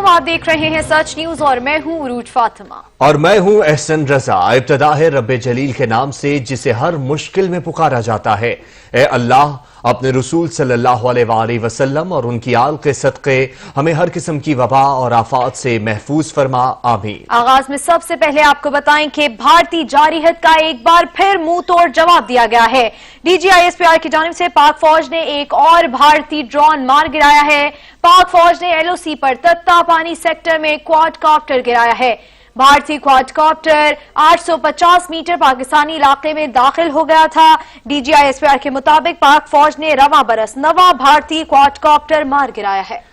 आप देख रहे हैं सच न्यूज और मैं हूं उरूज फातिमा और मैं हूं एहसन रजा। इब्तिदा है रब्बे जलील के नाम से जिसे हर मुश्किल में पुकारा जाता है। ए अल्लाह, अपने रसूल सल्लल्लाहु अलैहि वसल्लम और उनकी आल के सदक़े हमें हर किस्म की वबा और आफात से महफूज फरमा, आमीन। आगाज में सबसे पहले आपको बताएं कि भारतीय जारहीत का एक बार फिर मुंह तोड़ जवाब दिया गया है। DGISPR की जानिब से पाक फौज ने एक और भारतीय ड्रोन मार गिराया है। पाक फौज ने LOC पर तत्तापानी सेक्टर में क्वाडकॉप्टर गिराया है। भारतीय क्वाडकॉप्टर 850 मीटर पाकिस्तानी इलाके में दाखिल हो गया था। DGISPR के मुताबिक पाक फौज ने रवां बरस नवा भारतीय क्वाडकॉप्टर मार गिराया है।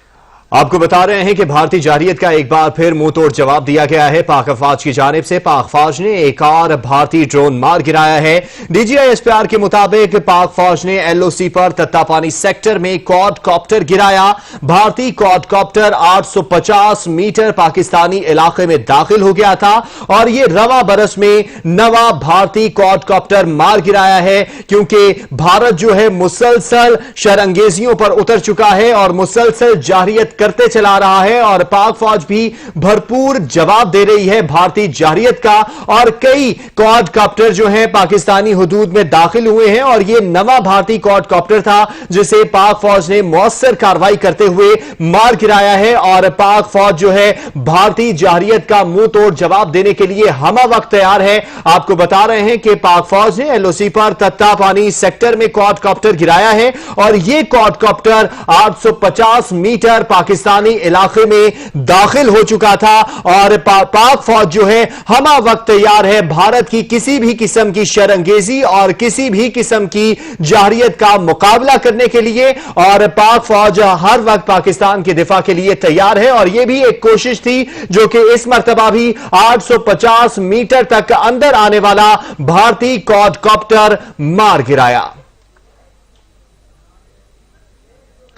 आपको बता रहे हैं कि भारतीय जारहीत का एक बार फिर मुंह तोड़ जवाब दिया गया है। पाक अफवाज की जानिब से पाक फौज ने एक और भारतीय ड्रोन मार गिराया है। DGISPR के मुताबिक पाक फौज ने LOC पर तत्तापानी सेक्टर में क्वाडकॉप्टर गिराया। भारतीय क्वाडकॉप्टर 850 मीटर पाकिस्तानी इलाके में दाखिल हो गया था और ये रवा बरस में नवा भारतीय क्वाडकॉप्टर मार गिराया है, क्योंकि भारत जो है मुसलसल शरअंगेजियों पर उतर चुका है और मुसलसल जारहीत करते चला रहा है और पाक फौज भी भरपूर जवाब दे रही है भारतीय जारहीत का। और कई क्वाडकॉप्टर जो हैं पाकिस्तानी हुदूद में दाखिल हुए हैं और यह नवा भारतीय क्वाडकॉप्टर था जिसे पाक फौज ने मौसर कार्रवाई करते हुए मार गिराया है। और पाक फौज जो है भारतीय जारहीत का मुंह तोड़ जवाब देने के लिए हमा वक्त तैयार है। आपको बता रहे हैं कि पाक फौज ने LOC पर तत्तापानी सेक्टर में क्वाडकॉप्टर गिराया है और यह क्वाडकॉप्टर 850 मीटर पाकिस्तानी इलाके में दाखिल हो चुका था। और पाक फौज जो है हमा वक्त तैयार है भारत की किसी भी किस्म की शरअंगेजी और किसी भी किस्म की जारहीत का मुकाबला करने के लिए। और पाक फौज हर वक्त पाकिस्तान के दिफा के लिए तैयार है और यह भी एक कोशिश थी जो कि इस मर्तबा भी 850 मीटर तक अंदर आने वाला भारतीय क्वाडकॉप्टर मार गिराया।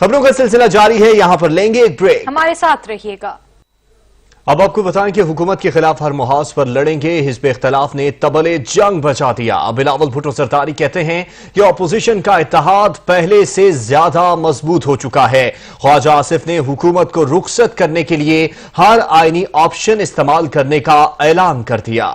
खबरों का सिलसिला जारी है, यहां पर लेंगे एक ब्रेक, हमारे साथ रहिएगा। अब आपको बताएं कि हुकूमत के खिलाफ हर मुहाज पर लड़ेंगे। हिज़्ब इख्तिलाफ ने तबले जंग बचा दिया। बिलावल भुट्टो सरदारी कहते हैं कि अपोजिशन का इत्तेहाद पहले से ज्यादा मजबूत हो चुका है। ख्वाजा आसिफ ने हुकूमत को रुखसत करने के लिए हर आईनी ऑप्शन इस्तेमाल करने का ऐलान कर दिया।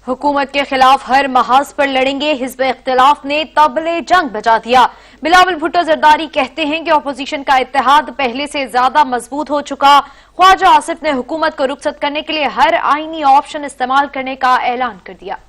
हुकूमत के खिलाफ हर महाज पर लड़ेंगे, हिज़्ब इख्तिलाफ ने तबले जंग बजा दिया। बिलावल भुट्टो जरदारी कहते हैं कि अपोजिशन का इत्तेहाद पहले से ज्यादा मजबूत हो चुका। ख्वाजा आसिफ ने हुकूमत को रुखसत करने के लिए हर आईनी ऑप्शन इस्तेमाल करने का ऐलान कर दिया।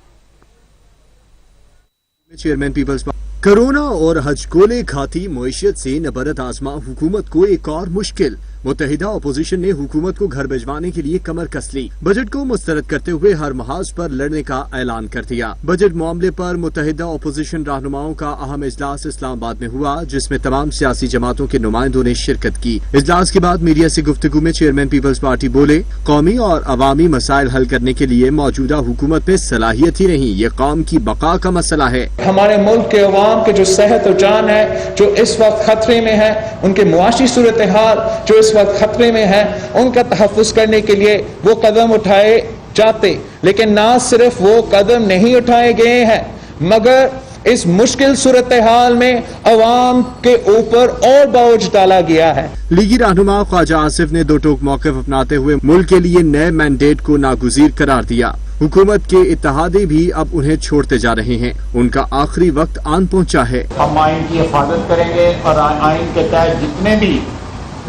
चेयरमैन पीपल्स कोरोना और हजकोले खाती मुईशत से नबरत आजमा हुकूमत को एक और मुश्किल। मुत्तहिदा अपोजिशन ने हुकूमत को घर भिजवाने के लिए कमर कस ली। बजट को मुस्तरद करते हुए हर महाज पर लड़ने का ऐलान कर दिया। बजट मामले पर मुत्तहिदा अपोजिशन रहनुमाओं का अहम इजलास इस्लामाबाद में हुआ, जिसमें तमाम सियासी जमातों के नुमाइंदों ने शिरकत की। इजलास के बाद मीडिया से गुफ्तगू में चेयरमैन पीपल्स पार्टी बोले, कौमी और अवामी मसाइल हल करने के लिए मौजूदा हुकूमत में सलाहियत ही नहीं, ये कौम की बका का मसला है। हमारे मुल्क के अवाम के जो सेहत और जान है जो इस वक्त खतरे में है, उनके मुआशी सूरत हाल जो इस वक्त खतरे में है, उनका तहफ़्फ़ुज़ करने के लिए वो कदम उठाए जाते, लेकिन ना सिर्फ वो कदम नहीं उठाए गए हैं मगर इस मुश्किल सूरत हाल में अवाम के ऊपर और बोझ डाला गया है। लीगी रहनुमा ख्वाजा आसिफ ने दो टोक मौक़िफ़ अपनाते हुए मुल्क के लिए नए मैंडेट को नागुज़ीर करार दिया। हुकूमत के इत्तेहादी भी अब उन्हें छोड़ते जा रहे हैं, उनका आखिरी वक्त आन पहुंचा है। हम आइन की हिफाजत करेंगे और आइन के तहत जितने भी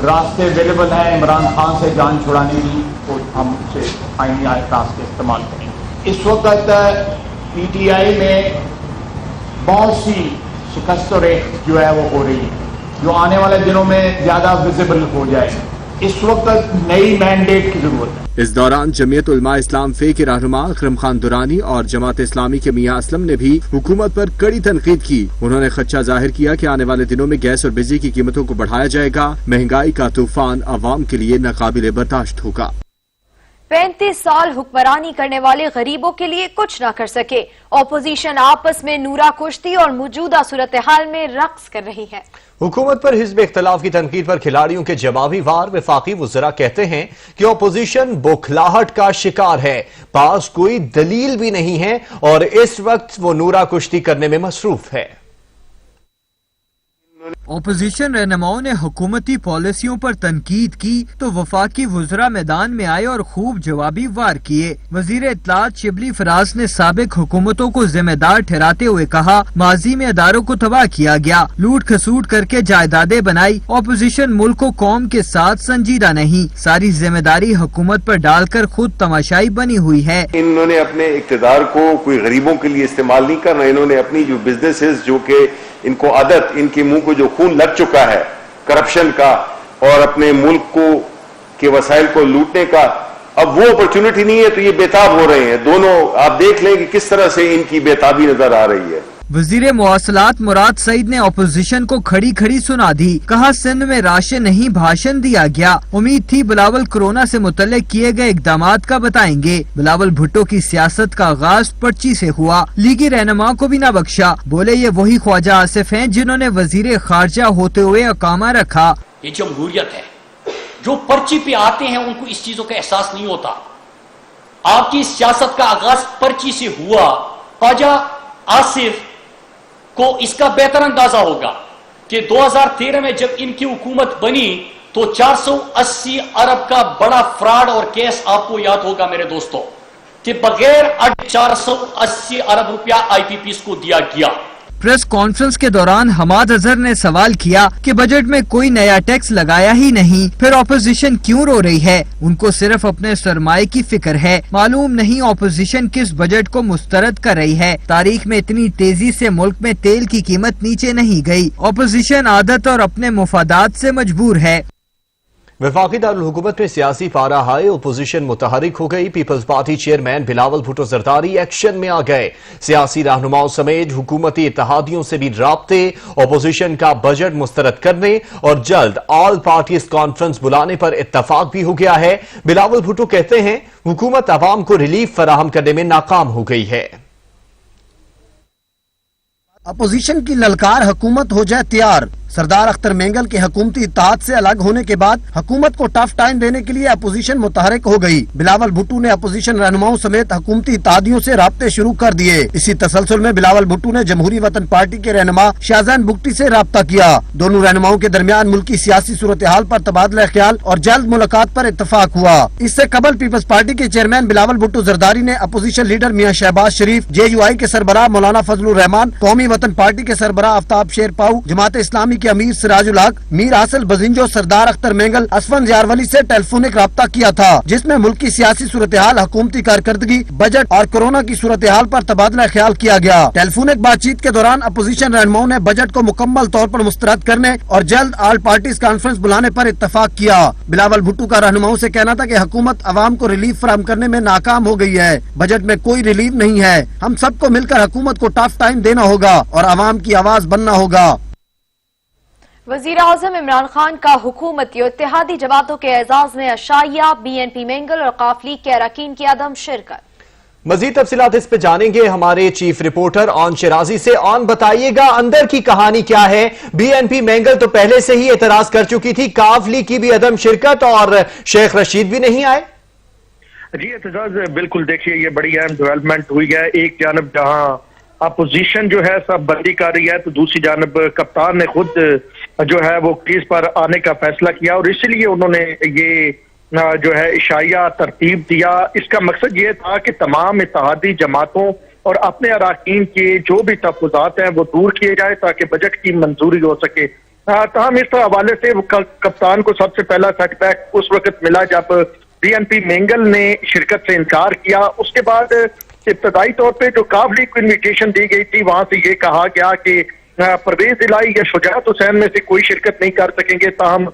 रास्ते अवेलेबल हैं इमरान खान से जान छुड़ाने की, तो हम उसे आइनी रास्ते इस्तेमाल करेंगे। इस वक्त PTI में बहुत सी शिकस्त जो है वो हो रही है, जो आने वाले दिनों में ज्यादा विजिबल हो जाएगी। इस वक्त नई मैंडेट की जरूरत है। इस दौरान जमीयत उलमा इस्लाम फे के रहनुमा अकरम खान दुरानी और जमात इस्लामी के मियां असलम ने भी हुकूमत पर कड़ी तनकीद की। उन्होंने खदशा जाहिर किया कि आने वाले दिनों में गैस और बिजली की कीमतों को बढ़ाया जाएगा। महंगाई का तूफान अवाम के लिए नाकाबिले बर्दाश्त होगा। 35 साल हुक्मरानी करने वाले गरीबों के लिए कुछ न कर सके। अपोजिशन आपस में नूरा कुश्ती और मौजूदा सूरत हाल में रक्स कर रही है। हुकूमत पर हिज़्ब इख्तिलाफ की तनकीद पर खिलाड़ियों के जवाबी वार वफाकी वज़रा कहते हैं कि अपोजिशन बौखलाहट का शिकार है, पास कोई दलील भी नहीं है और इस वक्त वो नूरा कुश्ती करने में मसरूफ है। अपोजिशन रहनुमाओं ने हुकूमती पॉलिसियों पर तनकीद की तो वफाकी वुज़रा मैदान में आए और खूब जवाबी वार किए। वजीर इत्तलात शिबली फराज ने साबिक हुकूमतों को जिम्मेदार ठहराते हुए कहा, माजी में अदारों को तबाह किया गया, लूट खसूट करके जायदादें बनाई। अपोजिशन मुल्क को कौम के साथ संजीदा नहीं, सारी जिम्मेदारी हुकूमत पर डालकर खुद तमाशाई बनी हुई है। इन्होंने अपने इक़्तिदार को कोई गरीबों के लिए इस्तेमाल नहीं करना, इन्होंने अपनी जो बिजनेसेस जो कि इनको आदत, इनके मुंह को जो खून लग चुका है करप्शन का और अपने मुल्क को के वसाइल को लूटने का, अब वो अपॉर्चुनिटी नहीं है तो ये बेताब हो रहे हैं दोनों। आप देख लें कि किस तरह से इनकी बेताबी नजर आ रही है। वजीर मवासलात मुराद सईद ने अपोजिशन को खड़ी खड़ी सुना दी, कहा सिंध में राशन नहीं भाषण दिया गया। उम्मीद थी बिलावल कोरोना से मुतल्लिक किए गए इकदामात का बताएंगे। बिलावल भुट्टो की सियासत का आगाज पर्ची से हुआ, लीगी रहनुमा को भी न बख्शा। बोले ये वही ख्वाजा आसिफ हैं जिन्होंने वजीर खारजा होते हुए अकामा रखा। ये जमहूरियत है, जो पर्ची पे आते हैं उनको इस चीजों का एहसास नहीं होता। आपकी सियासत का आगाज पर्ची से हुआ। ख्वाजा आसिफ को इसका बेहतर अंदाजा होगा कि 2013 में जब इनकी हुकूमत बनी तो 480 अरब का बड़ा फ्रॉड और केस आपको याद होगा मेरे दोस्तों, कि बगैर 480 अरब रुपया IPPs को दिया गया। प्रेस कॉन्फ्रेंस के दौरान हमाद अजहर ने सवाल किया कि बजट में कोई नया टैक्स लगाया ही नहीं, फिर अपोजिशन क्यों रो रही है? उनको सिर्फ अपने सरमाए की फिक्र है। मालूम नहीं अपोजिशन किस बजट को मुस्तरद कर रही है। तारीख में इतनी तेजी से मुल्क में तेल की कीमत नीचे नहीं गई। अपोजिशन आदत और अपने मुफादात से मजबूर है। वफाकी दारुल हुकूमत में सियासी पारा हाई, ओपोजिशन मुतहरिक हो गई। Peoples party chairman Bilawal Bhutto Zardari action में आ गए। सियासी रहनुमाओं समेत हुकूमती इत्तेहादियों से भी राब्ते, ओपोजिशन का बजट मुस्तरद करने और जल्द ऑल पार्टीज कॉन्फ्रेंस बुलाने पर इत्तफाक भी हो गया है। बिलावल भुट्टो कहते हैं हुकूमत अवाम को रिलीफ फराहम करने में नाकाम हो गई है। अपोजिशन की ललकार हुकूमत हो जाए तैयार। सरदार अख्तर मेंगल के हुकूमती इत्तेहाद से अलग होने के बाद हुकूमत को टफ टाइम देने के लिए अपोजिशन मुतहरिक हो गई। बिलावल भुट्टो ने अपोजिशन रहनुमाओं समेत हुकूमती इत्तेहादियों से राब्ते शुरू कर दिए। इसी तसलसल में बिलावल भुट्टो ने जमहूरी वतन पार्टी के रहनुमा शाहजान बुगटी से राब्ता किया। दोनों रहनुमाओं के दरमियान मुल्की सियासी सूरत हाल पर तबादला ख्याल और जल्द मुलाकात पर इत्तफाक हुआ। इससे कबल पीपल्स पार्टी के चेयरमैन बिलावल भुट्टो जरदारी ने अपोजिशन लीडर मियां शहबाज शरीफ, JUI के सरबराह मौलाना फजलुर रहमान, कौमी वतन पार्टी के सरबराह आफ्ताब शेर पाऊ, जमात इस्लामी के अमीर सिराजुल हक, मीर हासिल बजिंजो, सरदार अख्तर मेंगल, असफन ज़ियारवली से टेलीफोनिक राब्ता किया था, जिसमें मुल्क की सियासी सूरत हाल, हुकूमती कारकर्दगी, बजट और कोरोना की सूरत हाल पर तबादला ख्याल किया गया। टेलीफोनिक बातचीत के दौरान अपोजिशन रहनुमाओं ने बजट को मुकम्मल तौर पर मुस्तरद करने और जल्द ऑल पार्टीज कॉन्फ्रेंस बुलाने पर इत्तफाक किया। बिलावल भुट्टो का रहनुमाओं से कहना था कि हुकूमत अवाम को रिलीफ फराहम करने में नाकाम हो गई है। बजट में कोई रिलीफ नहीं है। हम सबको मिलकर हुकूमत को टफ टाइम देना होगा और अवाम की आवाज बनना होगा। वजीर आजम इमरान खान का हुकूमती और इत्तेहादी जमातों के एजाज में अशाइया, BNP मेंगल और काफ लीग के अरकान की अदम शिरकत। मजीद तफसीलात इस पे जानेंगे हमारे चीफ रिपोर्टर ऑन शिराजी से। ऑन बताइएगा अंदर की कहानी क्या है? BNP मेंगल तो पहले से ही एतराज कर चुकी थी, काफ लीग की भी अदम शिरकत और शेख रशीद भी नहीं आए। जी एतजाज, बिल्कुल देखिए ये बड़ी अहम डेवलपमेंट हुई है। एक जानब जहां अपोजिशन जो है सब बंदी कर रही है तो दूसरी जानब कप्तान ने खुद जो है वो क्रीज पर आने का फैसला किया और इसलिए उन्होंने ये जो है इशाया तरतीब दिया। इसका मकसद ये था कि तमाम इत्तेहादी जमातों और अपने अरकान के जो भी तहफ़्फ़ुज़ात हैं वो दूर किए जाए ताकि बजट की मंजूरी हो सके। तमाम इस हवाले से कप्तान को सबसे पहला सेटबैक उस वक्त मिला जब BNP मेंगल ने शिरकत से इनकार किया। उसके बाद इब्तदाई तौर पे जो काफ लीग को इन्विटेशन दी गई थी वहां से ये कहा गया कि परवेज इलाही या शुजात हुसैन में से कोई शिरकत नहीं कर सकेंगे, ताहम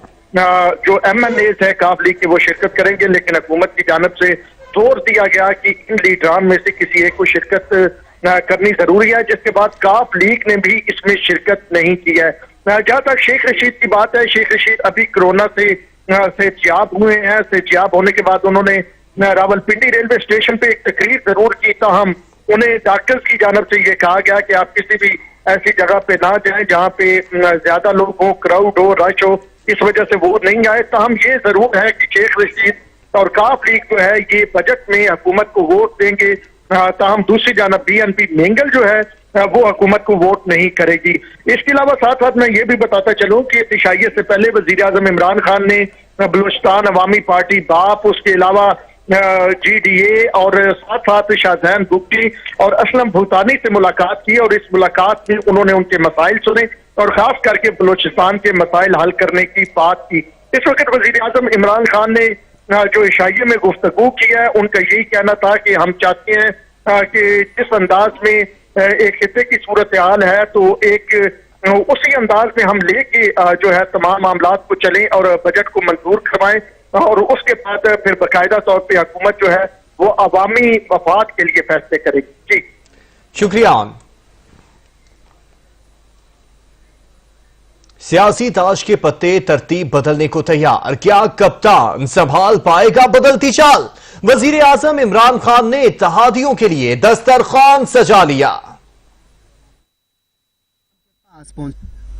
जो MNAs है काफ लीग के वो शिरकत करेंगे। लेकिन हुकूमत की जानब से जोर दिया गया कि इन लीडरान में से किसी एक को शिरकत करनी जरूरी है, जिसके बाद काफ लीग ने भी इसमें शिरकत नहीं की है। जहां तक शेख रशीद की बात है, शेख रशीद अभी कोरोना से सेहतयाब हुए हैं। सेहतयाब होने के बाद उन्होंने रावलपिंडी रेलवे स्टेशन पे एक तकरीर जरूर की, ताहम उन्हें डॉक्टर्स की जानब से ये कहा गया कि आप किसी भी ऐसी जगह पे ना जाएं जहां पे ज्यादा लोग हो, क्राउड हो, रश हो, इस वजह से वो नहीं आए। ताहम ये जरूर है कि शेख रशीद और काफ लीग जो है ये बजट में हुकूमत को वोट देंगे ताहम दूसरी जानब BNP मेंगल जो है वो हुकूमत को वोट नहीं करेगी। इसके अलावा साथ साथ मैं ये भी बताता चलूं कि इशाइयत से पहले वजीर आजम इमरान खान ने बलूचिस्तान अवामी पार्टी बाप, उसके अलावा GDA और साथ साथ शाहजहान बुगटी और असलम भूतानी से मुलाकात की और इस मुलाकात में उन्होंने उनके मसाइल सुने और खास करके बलूचिस्तान के मसाइल हल करने की बात की। इस वक्त वजीर आजम इमरान खान ने जो इशाइये में गुफ्तगू किया है उनका यही कहना था कि हम चाहते हैं कि जिस अंदाज में एक खिते की सूरत हाल है तो एक उसी अंदाज में हम लेके जो है तमाम मामलात को चलें और बजट को मंजूर करवाएं और उसके बाद फिर बाकायदा तौर पे हुकूमत जो है वो अवामी मफाद के लिए फैसले करेगी। जी शुक्रिया। सियासी ताश के पत्ते तरतीब बदलने को तैयार, क्या कप्तान संभाल पाएगा बदलती चाल? वजीर आजम इमरान खान ने इत्तेहादियों के लिए दस्तरखान सजा लिया।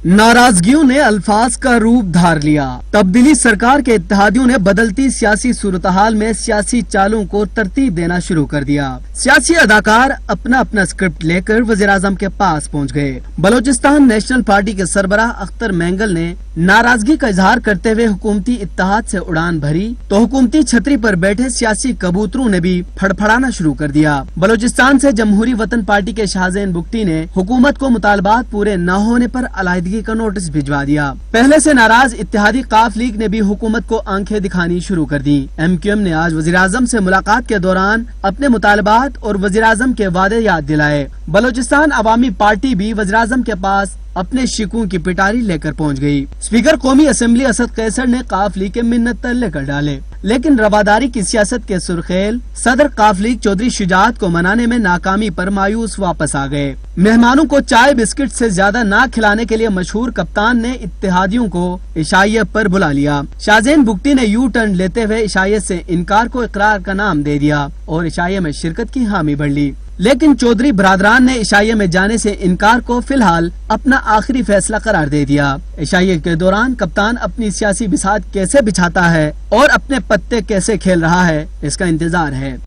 नाराजगियों ने अल्फाज का रूप धार लिया। तब्दीली सरकार के इत्तेहादियों ने बदलती सियासी सूरत हाल में सियासी चालों को तरतीब देना शुरू कर दिया। सियासी अदाकार अपना अपना स्क्रिप्ट लेकर वज़ीर आज़म के पास पहुंच गए। बलूचिस्तान नेशनल पार्टी के सरबराह अख्तर मेंगल ने नाराजगी का इजहार करते हुए हुकूमती इत्तेहाद से उड़ान भरी तो हुकूमती छतरी पर बैठे सियासी कबूतरों ने भी फड़फड़ाना शुरू कर दिया। बलूचिस्तान से जमहूरी वतन पार्टी के शाहजहान बुगटी ने हुकूमत को मुतालबात पूरे न होने पर अलायदगी का नोटिस भिजवा दिया। पहले से नाराज इत्तेहादी काफ लीग ने भी हुकूमत को आंखें दिखानी शुरू कर दी। MQM ने आज वज़ीर आज़म से मुलाकात के दौरान अपने मुतालबात और वज़ीर आज़म के वादे याद दिलाए। बलूचिस्तान अवामी पार्टी भी वज़ीर आज़म के पास अपने शिकों की पिटारी लेकर पहुंच गई। स्पीकर कौमी असेंबली असद कैसर ने काफ लीग के मिन्नत तरले कर डाले, लेकिन रवादारी की सियासत के सुर्खेल सदर काफ लीग चौधरी शुजात को मनाने में नाकामी पर मायूस वापस आ गए। मेहमानों को चाय बिस्किट से ज्यादा ना खिलाने के लिए मशहूर कप्तान ने इत्तेहादियों को इशाइये पर बुला लिया। शाहजहान बुगटी ने यू टर्न लेते हुए इशाइये से इनकार को इकरार का नाम दे दिया और इशाइये में शिरकत की हामी भर ली, लेकिन चौधरी बरादरान ने इशाइये में जाने से इनकार को फिलहाल अपना आखिरी फैसला करार दे दिया। इशाइये के दौरान कप्तान अपनी सियासी बिसात कैसे बिछाता है और अपने पत्ते कैसे खेल रहा है, इसका इंतजार है।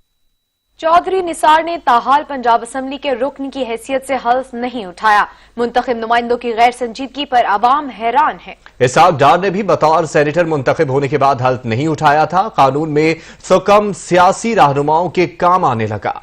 चौधरी निसार ने ताहाल पंजाब असेंबली के रुकन की हैसियत से हल्फ नहीं उठाया। मुंतखब नुमाइंदों की गैर संजीदगी पर अवाम हैरान है। इसहाक डार ने भी बतौर सेनेटर मुंतखब होने के बाद हल्फ नहीं उठाया था। कानून में कम सियासी रहनुमाओं के काम आने लगा।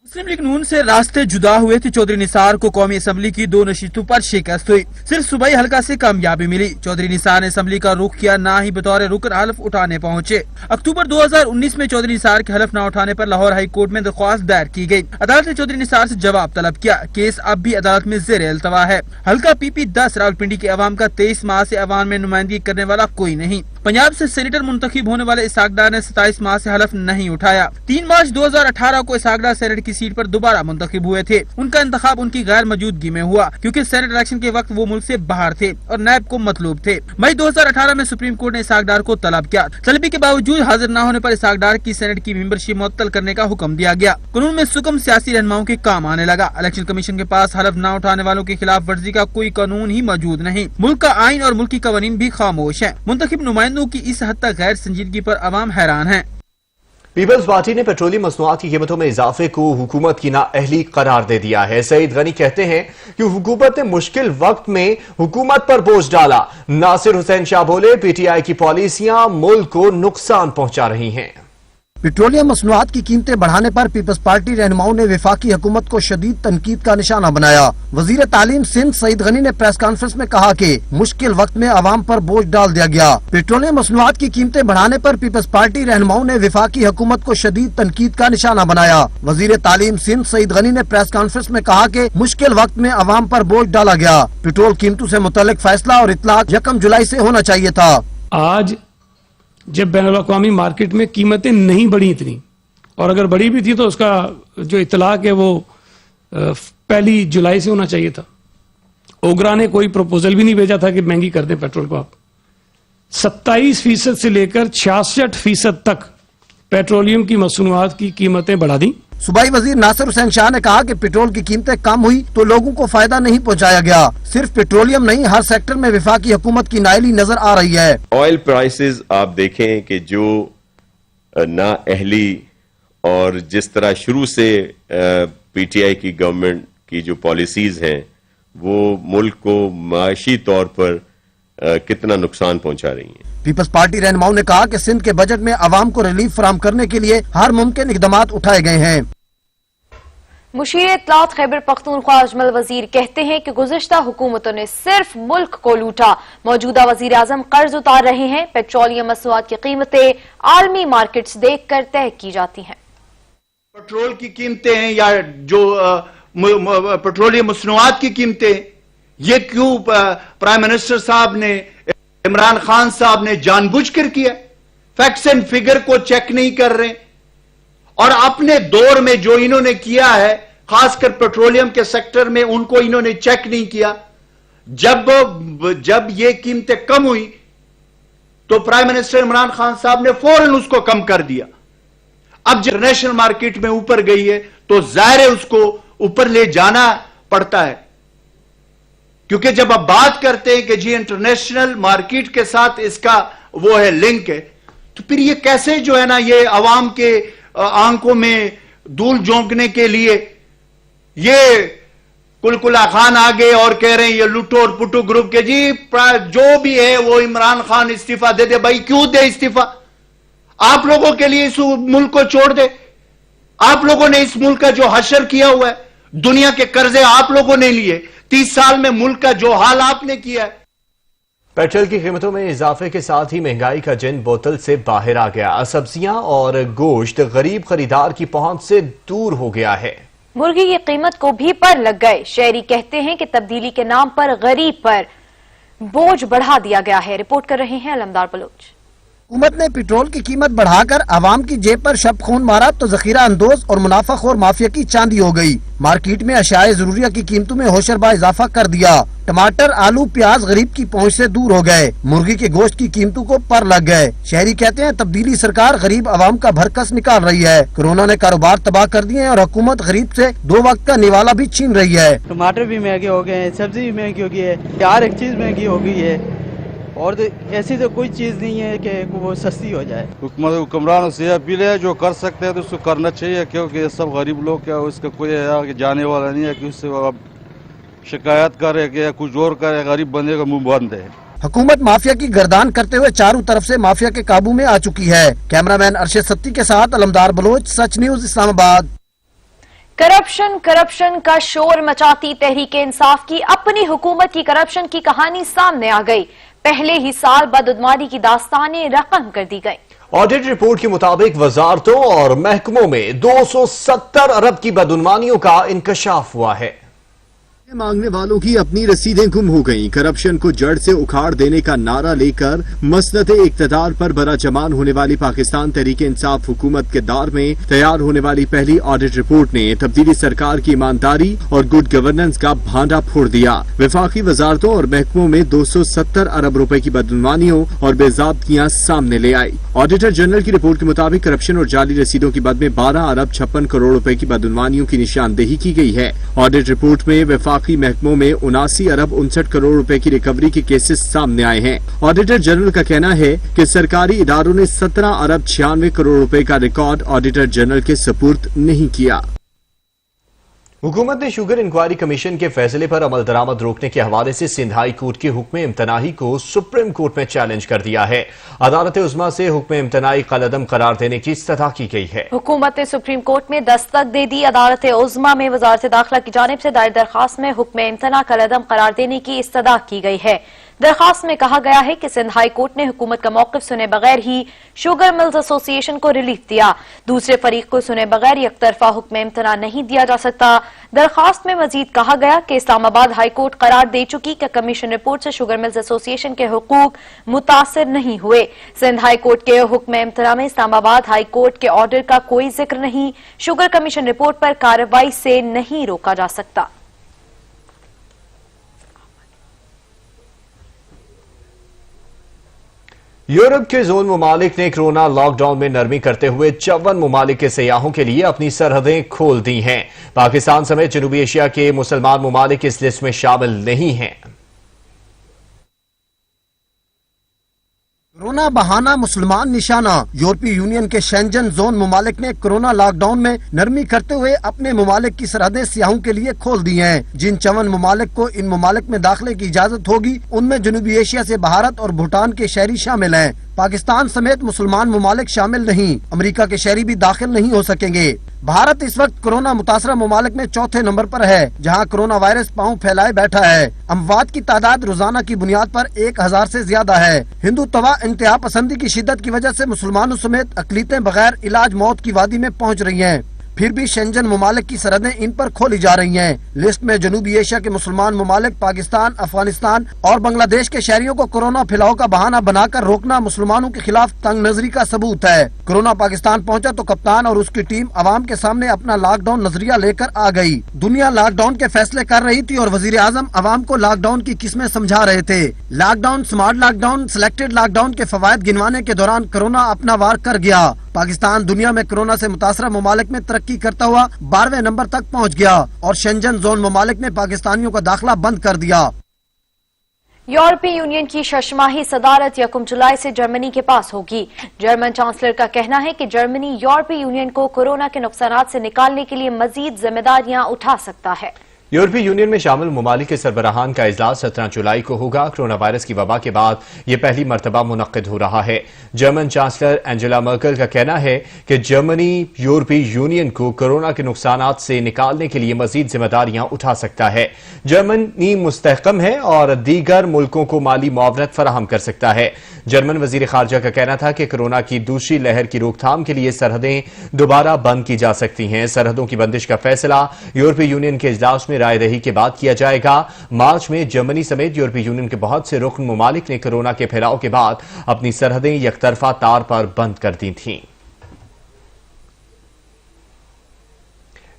मुस्लिम लीग नून से रास्ते जुदा हुए थे। चौधरी निसार को कौमी असेंबली की 2 नशिस्तों पर शिकस्त हुई। सिर्फ सूबाई हल्का से कामयाबी मिली। चौधरी निसार ने असेंबली का रुख किया, ना ही बतौर रुकन हल्फ उठाने पहुंचे। अक्टूबर 2019 में चौधरी निसार के हल्फ न उठाने पर लाहौर हाई कोर्ट में दरख्वास्त दायर की गई। अदालत ने चौधरी निसार से जवाब तलब किया। केस अब भी अदालत में ज़ेर अल्तवा है। हल्का PP 10 रावलपिंडी के अवाम का 23 माह से अवाम में नुमाइंदगी करने वाला कोई नहीं। पंजाब से सेनेटर मुंतखब होने वाले इसहाक डार ने 27 माह से हल्फ नहीं उठाया। 3 मार्च 2018 को इसहाक डार सेनेट की सीट पर दोबारा मुंतखब हुए थे। उनका इंतखाब उनकी गैर मौजूदगी में हुआ क्योंकि सेनेट इलेक्शन के वक्त वो मुल्क से बाहर थे और नायब को मतलूब थे। मई 2018 में सुप्रीम कोर्ट ने इसहाक डार को तलब किया। तलबी के बावजूद हाजिर न होने पर इसहाक डार की सेनेट की मेंबरशिप मुअत्तल करने का हुक्म दिया गया। कानून में सुकम सियासी रहनुमाओं के काम आने लगा। इलेक्शन कमीशन के पास हल्फ न उठाने वालों के खिलाफ वर्जी का कोई कानून ही मौजूद नहीं। मुल्क का आइन और मुल्की कवानीन भी खामोश है। मुंतखब नुमाइंदों की इस हद तक गैर संजीदगी पर अवाम हैरान है। पीपल्स पार्टी ने पेट्रोलियम मसनूआत की कीमतों में इजाफे को हुकूमत की नाअहली करार दे दिया है। सईद गनी कहते हैं कि हुकूमत ने मुश्किल वक्त में हुकूमत पर बोझ डाला। नासिर हुसैन शाह बोले, PTI की पॉलिसियां मुल्क को नुकसान पहुंचा रही हैं। पेट्रोलियम मसनूआत की कीमतें बढ़ाने पर पीपल्स पार्टी रहनुमाओं ने वफाकी हुकूमत को शदीद तनकीद का निशाना बनाया। वजीर तालीम सिंध सईद गनी ने प्रेस कॉन्फ्रेंस में कहा कि मुश्किल वक्त में आवाम पर बोझ डाल दिया गया। पेट्रोलियम मसनूआत की कीमतें बढ़ाने पर पीपल्स पार्टी रहनुमाओं ने वफाकी हुकूमत को शदीद तनकीद का निशाना बनाया। वजीर तालीम सिंध सईद गनी ने प्रेस कॉन्फ्रेंस में कहा कि मुश्किल वक्त में आवाम पर बोझ डाला गया। पेट्रोल कीमतों से मुतल्लिक फैसला और इतलाक 1 जुलाई से होना चाहिए था। आज जब बैनुल-अक़वामी मार्केट में कीमतें नहीं बढ़ी इतनी, और अगर बढ़ी भी थी तो उसका जो इतलाक है वो 1 जुलाई से होना चाहिए था। ओगरा ने कोई प्रपोजल भी नहीं भेजा था कि महंगी कर दें पेट्रोल को। आप 27% से लेकर 66% तक पेट्रोलियम की मसनूआत की कीमतें बढ़ा दी। सूबाई वजीर नासिर हुसैन शाह ने कहा कि पेट्रोल की कीमतें कम हुई तो लोगों को फायदा नहीं पहुंचाया गया। सिर्फ पेट्रोलियम नहीं, हर सेक्टर में वफाकी हुकूमत की नाअहली नजर आ रही है। ऑयल प्राइसेस आप देखें कि जो नाअहली اور جس طرح شروع سے پی ٹی آئی کی گورنمنٹ کی جو پالیسیز ہیں وہ ملک کو معاشی طور پر کتنا نقصان پہنچا رہی ہیں. پیپلز پارٹی رہنماؤں نے کہا کہ سندھ کے بجٹ میں عوام کو ریلیف فراہم کرنے کے لیے ہر ممکن اقدامات اٹھائے گئے ہیں. مشیر اطلاعات خیبر پختونخوا اجمل وزیر کہتے ہیں کہ گزشتہ حکومتوں نے صرف ملک کو لوٹا. موجودہ وزیر اعظم قرض اتار رہے ہیں. پیٹرولیم مصنوعات کی قیمتیں عالمی مارکیٹس دیکھ کر طے کی جاتی ہیں. پیٹرول کی قیمتیں ہیں یا جو پیٹرولیم مصنوعات کی قیمتیں، یہ کیوں پرائم منسٹر صاحب نے، عمران خان صاحب نے جان بوجھ کر کیا؟ فیکٹس اینڈ فگر کو چیک نہیں کر رہے، اور اپنے دور میں جو انہوں نے کیا ہے خاص کر پیٹرولیم کے سیکٹر میں ان کو انہوں نے چیک نہیں کیا. جب یہ قیمتیں کم ہوئی تو پرائم منسٹر عمران خان صاحب نے فوراً اس کو کم کر دیا. اب جب انٹرنیشنل مارکیٹ میں اوپر گئی ہے تو ظاہر ہے اس کو اوپر لے جانا پڑتا ہے، کیونکہ جب آپ بات کرتے ہیں کہ جی انٹرنیشنل مارکیٹ کے ساتھ اس کا وہ ہے لنک ہے، تو پھر یہ کیسے جو ہے نا یہ عوام کے آنکھوں میں دھول جھونکنے کے لیے یہ کلکلا خان آگے اور کہہ رہے ہیں یہ لٹو اور پٹو گروپ کے جی جو بھی ہے وہ عمران خان استعفیٰ دے دے. بھائی کیوں دے استعفیٰ؟ آپ لوگوں کے لیے اس ملک کو چھوڑ دے. آپ لوگوں نے اس ملک کا جو حشر کیا ہوا ہے، دنیا کے قرضے آپ لوگوں نے لیے، 30 سال میں ملک کا جو حال آپ نے کیا ہے. پیٹرول کی قیمتوں میں اضافے کے ساتھ ہی مہنگائی کا جن بوتل سے باہر آ گیا. سبزیاں اور گوشت غریب خریدار کی پہنچ سے دور ہو گیا ہے. مرغی کی قیمت کو بھی پر لگ گئے. شہری کہتے ہیں کہ تبدیلی کے نام پر غریب پر بوجھ بڑھا دیا گیا ہے. رپورٹ کر رہے ہیں علمدار بلوچ. حکومت نے پیٹرول کی قیمت بڑھا کر عوام کی جیب پر شب خون مارا تو ذخیرہ اندوز اور منافع خور مافیا کی چاندی ہو گئی. مارکیٹ میں اشیاء ضروریہ کی قیمتوں میں ہوشربا اضافہ کر دیا. ٹماٹر، آلو، پیاز غریب کی پہنچ سے دور ہو گئے. مرغی کے گوشت کی قیمتوں کو پر لگ گئے. شہری کہتے ہیں تبدیلی سرکار غریب عوام کا بھرکس نکال رہی ہے. کورونا نے کاروبار تباہ کر دیے ہیں اور حکومت غریب سے 2 وقت کا نوالا بھی چھین رہی ہے. ٹماٹر بھی مہنگے ہو گئے ہیں، سبزی بھی مہنگی ہو گئی ہے، ہر ایک چیز مہنگی ہو گئی ہے، اور ایسی تو کوئی چیز نہیں ہے کہ وہ سستی ہو جائے. حکمرانوں سے اپیل ہے جو کر سکتے ہیں تو اس کو کرنا چاہیے، کیونکہ یہ سب غریب لوگ کیا اس کا کوئی آگے جانے والا نہیں ہے کہ اس سے اب شکایت کرے کہ کچھ اور کرے. غریب بندے کا منہ بند ہے. حکومت مافیا کی گردان کرتے ہوئے چاروں طرف سے مافیا کے قابو میں آ چکی ہے. کیمرہ مین ارشد ستی کے ساتھ علمدار بلوچ، سچ نیوز، اسلام آباد. کرپشن کا شور مچاتی تحریک انصاف کی اپنی حکومت کی کرپشن کی کہانی سامنے آ گئی. پہلے ہی سال بدعنوانی کی داستانیں رقم کر دی گئی. آڈٹ رپورٹ کے مطابق وزارتوں اور محکموں میں 270 ارب کی بدعنوانیوں کا انکشاف ہوا ہے. مانگنے والوں کی اپنی رسیدیں گم ہو گئیں. کرپشن کو جڑ سے اکھاڑ دینے کا نعرہ لے کر مسند اقتدار پر براجمان ہونے والی پاکستان تحریک انصاف حکومت کے دور میں تیار ہونے والی پہلی آڈٹ رپورٹ نے تبدیلی سرکار کی ایمانداری اور گڈ گورننس کا بھانڈا پھوڑ دیا. وفاقی وزارتوں اور محکموں میں 270 ارب روپے کی بدعنوانیوں اور بے ضابطگیاں سامنے لے آئی. آڈیٹر جنرل کی رپورٹ کے مطابق کرپشن اور جعلی رسیدوں کی بد میں 12 ارب 56 کروڑ روپے کی بدعنوانیوں کی نشاندہی کی گئی ہے. آڈٹ رپورٹ میں وفاقی محکموں میں 79 ارب 59 کروڑ روپے کی ریکوری کے کیسز سامنے آئے ہیں. آڈیٹر جنرل کا کہنا ہے کہ سرکاری اداروں نے 17 ارب 96 کروڑ روپے کا ریکارڈ آڈیٹر جنرل کے سپرد نہیں کیا. حکومت نے شوگر انکوائری کمیشن کے فیصلے پر عمل درآمد روکنے کے حوالے سے سندھ ہائی کورٹ کے حکم امتناعی کو سپریم کورٹ میں چیلنج کر دیا ہے. عدالت عظمیٰ سے حکم امتناعی کالعدم قرار دینے کی استدعا کی گئی ہے. حکومت نے سپریم کورٹ میں دستک دے دی. عدالت عظمیٰ میں وزارت داخلہ کی جانب سے دائر درخواست میں حکم امتناع کالعدم قرار دینے کی استدعا کی گئی ہے. درخواست میں کہا گیا ہے کہ سندھ ہائی کورٹ نے حکومت کا موقف سنے بغیر ہی شوگر ملز ایسوسی ایشن کو ریلیف دیا. دوسرے فریق کو سنے بغیر یک طرفہ حکم امتناع نہیں دیا جا سکتا. درخواست میں مزید کہا گیا کہ اسلام آباد ہائی کورٹ قرار دے چکی کہ کمیشن رپورٹ سے شوگر ملز ایسوسی ایشن کے حقوق متاثر نہیں ہوئے. سندھ ہائی کورٹ کے حکم امتناع میں اسلام آباد ہائی کورٹ کے آرڈر کا کوئی ذکر نہیں. شوگر کمیشن رپورٹ پر کارروائی سے نہیں روکا جا سکتا. یورپ کے زون ممالک نے کرونا لاک ڈاؤن میں نرمی کرتے ہوئے 54 ممالک کے سیاحوں کے لیے اپنی سرحدیں کھول دی ہیں. پاکستان سمیت جنوبی ایشیا کے مسلمان ممالک اس لسٹ میں شامل نہیں ہیں. कोरोना बहाना मुसलमान निशाना। यूरोपीय यूनियन के शेंजन जोन ममालिक ने कोरोना लॉकडाउन में नरमी करते हुए अपने ममालिक की सरहदें सियाहों के लिए खोल दी हैं। जिन 54 ममालिक को इन ममालिक में दाखिले की इजाजत होगी उनमें जनूबी एशिया से भारत और भूटान के शहरी शामिल हैं। पाकिस्तान समेत मुसलमान ममालिक शामिल नहीं। अमेरिका के शहरी भी दाखिल नहीं हो सकेंगे। भारत इस वक्त कोरोना मुतासरा ममालिक में चौथे नंबर पर है, जहां कोरोना वायरस पांव फैलाए बैठा है। अमवात की तादाद रोजाना की बुनियाद पर 1000 से ज्यादा है। हिंदुत्वा इंतहा पसंदी की शिद्दत की वजह से मुसलमानों समेत अकलीतें बगैर इलाज मौत की वादी में पहुंच रही हैं। फिर भी शेंजन ममालिक की सरहदें इन पर खोली जा रही हैं। लिस्ट में जनूबी एशिया के मुसलमान ममालिक पाकिस्तान, अफगानिस्तान और बांग्लादेश के शहरियों को कोरोना फैलाव का बहाना बनाकर रोकना मुसलमानों के खिलाफ तंग नजरी का सबूत है। कोरोना पाकिस्तान पहुंचा तो कप्तान और उसकी टीम अवाम के सामने अपना लॉकडाउन नजरिया लेकर आ गई। दुनिया लॉकडाउन के फैसले कर रही थी और वजीर आजम अवाम को लॉकडाउन की किस्में समझा रहे थे। Lockdown, smart lockdown, selected lockdown के फवायद गिनवाने के दौरान कोरोना अपना वार कर गया। पाकिस्तान दुनिया में कोरोना से मुतासरा ममालिक में तरक्की करता हुआ 12वें नंबर तक पहुंच गया और शेंजन जोन ममालिक ने पाकिस्तानियों का दाखिला बंद कर दिया। यूरोपीय यूनियन की शशमाही सदारत 1 जुलाई से जर्मनी के पास होगी। जर्मन चांसलर का कहना है कि जर्मनी यूरोपीय यूनियन को कोरोना के नुकसानात से निकालने के लिए मजीद जिम्मेदारियां उठा सकता है। यूरोपीय यूनियन में शामिल ममालिक के सरबराहान का इजलास 17 जुलाई को होगा। कोरोना वायरस की वबा के बाद ये पहली मरतबा मुनक्किद हो रहा है। जर्मन चांसलर एंजेला मर्केल का कहना है कि जर्मनी यूरोपीय यूनियन को कोरोना के नुकसानात से निकालने के लिए मजीद जिम्मेदारियां उठा सकता है। जर्मनी मुस्तहकम है और दीगर मुल्कों को माली मुआवनत फराहम कर सकता है। जर्मन वजीर खारजा का कहना था कि कोरोना की दूसरी लहर की रोकथाम के लिए सरहदें दोबारा बंद की जा सकती हैं। सरहदों की बंदिश का फैसला यूरोपीय यूनियन के इजलास में राय दही के बाद किया जाएगा। मार्च में जर्मनी समेत यूरोपीय यूनियन के बहुत से रुकन ममालिक ने कोरोना के फैलाव के बाद अपनी सरहदें यकतरफा तार पर बंद कर दी थीं।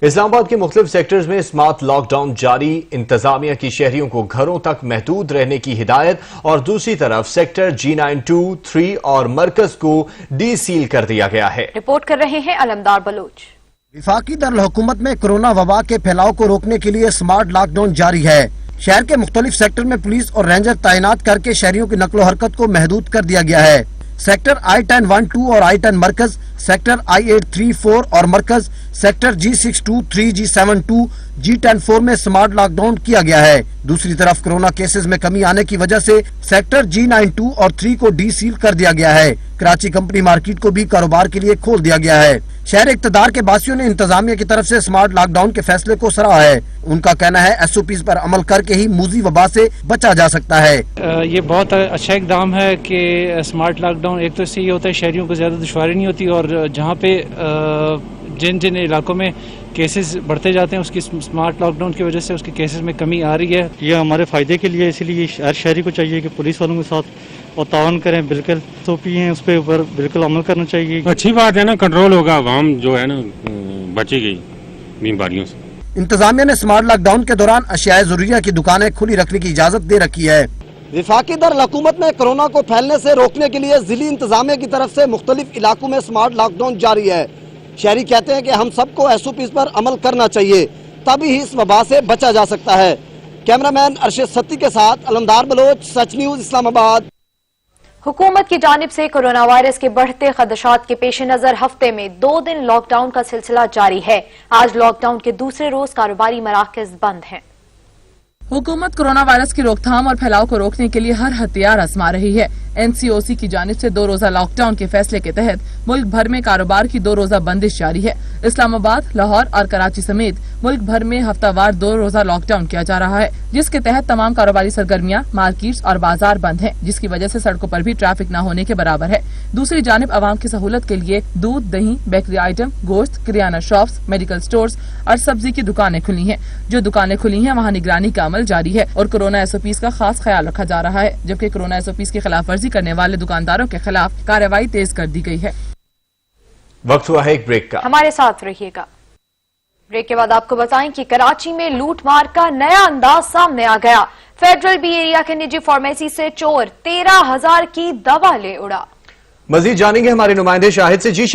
इस्लामाबाद के मुख्तलिफ सेक्टर्स में स्मार्ट लॉकडाउन जारी। इंतजामिया की शहरियों को घरों तक महदूद रहने की हिदायत और दूसरी तरफ सेक्टर G9, 2, 3 और मरकज को डी सील कर दिया गया है। रिपोर्ट कर रहे हैं अलमदार बलोच। विफाकी दारुल हुकूमत में कोरोना वबा के फैलाव को रोकने के लिए स्मार्ट लॉकडाउन जारी है। शहर के मुख्तलिफ सेक्टर में पुलिस और रेंजर तैनात करके शहरियों की नकलो हरकत को महदूद कर दिया गया है। सेक्टर I-10, 1, 2 और I-10 मरकज, सेक्टर I-8, 3, 4 और मरकज, सेक्टर G6, 2, 3, G7, 2, G10, 4 में स्मार्ट लॉकडाउन किया गया है। दूसरी तरफ कोरोना केसेस में कमी आने की वजह से सेक्टर G9, 2 और 3 को डी सील कर दिया गया है। कराची कंपनी मार्केट को भी कारोबार के लिए खोल दिया गया है। शहर इक़्तिदार के बासियों ने इंतजामिया की तरफ से स्मार्ट लॉकडाउन के फैसले को सराहा है। उनका कहना है SOPs पर अमल करके ही मूजी वबा से बचा जा सकता है। ये बहुत अच्छा इकदाम है कि स्मार्ट लॉकडाउन, एक तो इससे ये होता है शहरियों को ज्यादा दुश्वारी नहीं होती और जहाँ पे जिन जिन इलाकों में केसेस बढ़ते जाते हैं उसकी स्मार्ट लॉकडाउन की वजह से उसके केसेस में कमी आ रही है। ये हमारे फायदे के लिए, इसलिए हर शहरी को चाहिए कि पुलिस वालों के साथ और तावन करें। बिल्कुल SOP हैं उस पर ऊपर बिल्कुल अमल करना चाहिए। अच्छी बात है ना, कंट्रोल होगा, आवाम जो है ना बची गई बीमारियों से। इंतजामिया ने स्मार्ट लॉकडाउन के दौरान अशियाए ज़रूरिया की दुकानें खुली रखने की इजाजत दे रखी है। विफाकी दारुल हुकूमत में कोरोना को फैलने से रोकने के लिए जिली इंतजामिया की तरफ से मुख्तलिफ इलाकों में स्मार्ट लॉकडाउन जारी है। शहरी कहते हैं कि हम सबको SOPs पर अमल करना चाहिए, तभी ही इस वबा से बचा जा सकता है। कैमरामैन अरशद सत्ती के साथ अलमदार बलोच, सच न्यूज, इस्लामाबाद। हुकूमत की जानिब से कोरोना वायरस के बढ़ते खदशात के पेश नजर हफ्ते में 2 दिन लॉकडाउन का सिलसिला जारी है। आज लॉकडाउन के दूसरे रोज कारोबारी मराकज बंद हैं। हुकूमत कोरोना वायरस की रोकथाम और फैलाव को रोकने के लिए हर हथियार आजमा रही है। NCOC की जानिब से 2 रोजा लॉकडाउन के फैसले के तहत मुल्क भर में कारोबार की 2 रोजा बंदिश जारी है। इस्लामाबाद, लाहौर और कराची समेत मुल्क भर में हफ्तावार 2 रोजा लॉकडाउन किया जा रहा है, जिसके तहत तमाम कारोबारी सरगर्मियां, मार्केट्स और बाजार बंद हैं, जिसकी वजह से सड़कों पर भी ट्रैफिक न होने के बराबर है। दूसरी जानिब आवाम की सहूलत के लिए दूध, दही, बेकरी आइटम, गोश्त, किराना शॉप्स, मेडिकल स्टोर्स और सब्जी की दुकानें खुली हैं। जो दुकानें खुली हैं वहाँ निगरानी का अमल जारी है और कोरोना SOPs का खास ख्याल रखा जा रहा है, जबकि कोरोना SOPs की खिलाफ वर्जी करने वाले दुकानदारों के खिलाफ कार्रवाई तेज कर दी गई है। वक्त हुआ है एक ब्रेक का, हमारे साथ रहिएगा। ब्रेक के बाद आपको बताएं कि कराची में लूटमार का नया अंदाज सामने आ गया। फेडरल बी एरिया के निजी फार्मेसी से चोर 13,000 की दवा ले उड़ा। मजीद जानेंगे हमारे नुमाइंदे शाहिद से। जी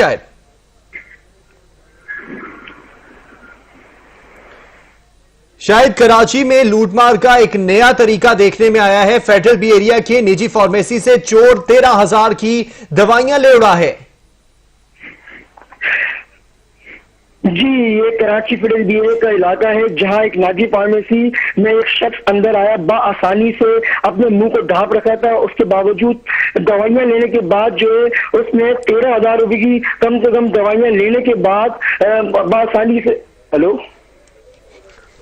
شاید کراچی میں لوٹ مار کا ایک نیا طریقہ دیکھنے میں آیا ہے۔ فیڈرل بی ایریا کے نجی فارمیسی سے چور 13,000 کی دوائیاں لے اڑا ہے۔ جی، یہ کراچی فیڈرل بی ایریا کا علاقہ ہے جہاں ایک ناجی فارمیسی میں ایک شخص اندر آیا، بآسانی سے اپنے منہ کو ڈھانپ رکھا تھا، اس کے باوجود دوائیاں لینے کے بعد جو ہے اس نے 13,000 روپے کی کم سے کم دوائیاں لینے کے بعد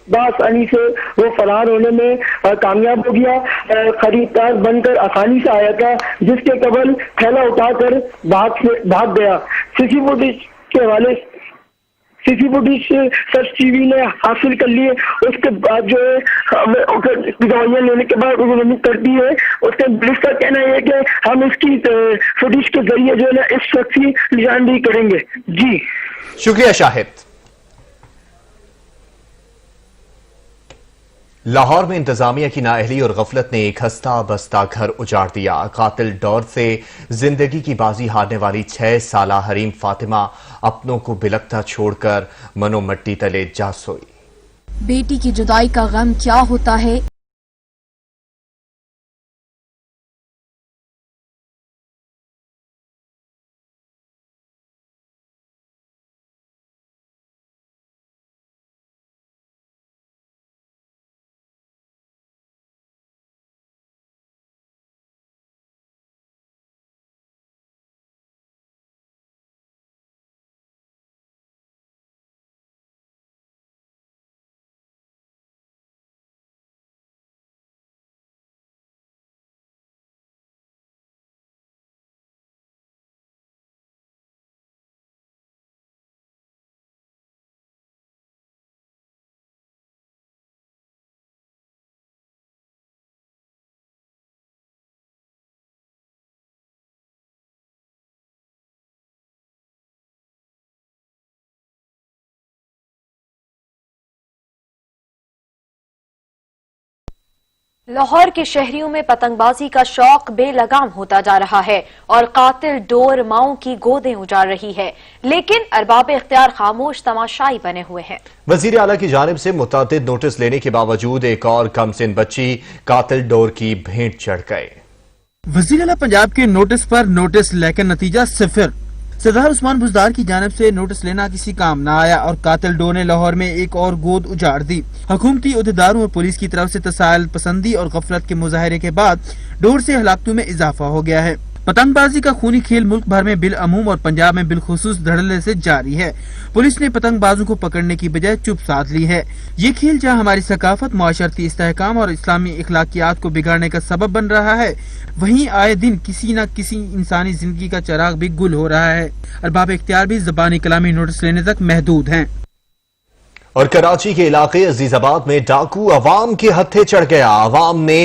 بآسانی سے وہ فرار ہونے میں کامیاب ہو گیا۔ خریدار بن کر آسانی سے آیا تھا، جس کے قبل تھیلا اٹھا کر بھاگ گیا۔ سی سی فوٹیج کے حوالے سرچ ٹی وی نے حاصل کر لیے۔ اس کے بعد جو ہے دوائیاں لینے کے بعد انہوں نے کر دی ہے۔ اس کے پولیس کا کہنا ہے کہ ہم اس کی فوٹیج کے ذریعے جو ہے نا اس شخص کی نشاندہی کریں گے۔ جی شکریہ شاہد۔ لاہور میں انتظامیہ کی نااہلی اور غفلت نے ایک ہستہ بستہ گھر اجاڑ دیا۔ قاتل ڈور سے زندگی کی بازی ہارنے والی 6 سالہ حریم فاطمہ اپنوں کو بلکتا چھوڑ کر منو مٹی تلے جا سوئی۔ بیٹی کی جدائی کا غم کیا ہوتا ہے، لاہور کے شہریوں میں پتنگ بازی کا شوق بے لگام ہوتا جا رہا ہے اور قاتل ڈور ماؤں کی گودیں اجاڑ رہی ہے، لیکن ارباب اختیار خاموش تماشائی بنے ہوئے ہیں۔ وزیر اعلیٰ کی جانب سے متعدد نوٹس لینے کے باوجود ایک اور کم سن بچی قاتل ڈور کی بھینٹ چڑھ گئے۔ وزیر اعلیٰ پنجاب کے نوٹس پر نوٹس لیکن نتیجہ صفر۔ سردار عثمان بزدار کی جانب سے نوٹس لینا کسی کام نہ آیا اور قاتل ڈور نے لاہور میں ایک اور گود اجاڑ دی۔ حکومتی عہدیداروں اور پولیس کی طرف سے تساہل پسندی اور غفلت کے مظاہرے کے بعد ڈور سے ہلاکتوں میں اضافہ ہو گیا ہے۔ پتنگ بازی کا خونی کھیل ملک بھر میں بالعموم اور پنجاب میں بالخصوص دھڑلے سے جاری ہے۔ پولیس نے پتنگ بازوں کو پکڑنے کی بجائے چپ سادھ لی ہے۔ یہ کھیل جہاں ہماری ثقافت، معاشرتی استحکام اور اسلامی اخلاقیات کو بگاڑنے کا سبب بن رہا ہے، وہیں آئے دن کسی نہ کسی انسانی زندگی کا چراغ بھی گل ہو رہا ہے۔ ارباب اختیار بھی زبانی کلامی نوٹس لینے تک محدود ہیں۔ اور کراچی کے علاقے عزیز آباد میں ڈاکو عوام کے ہتھے چڑھ گیا۔ عوام نے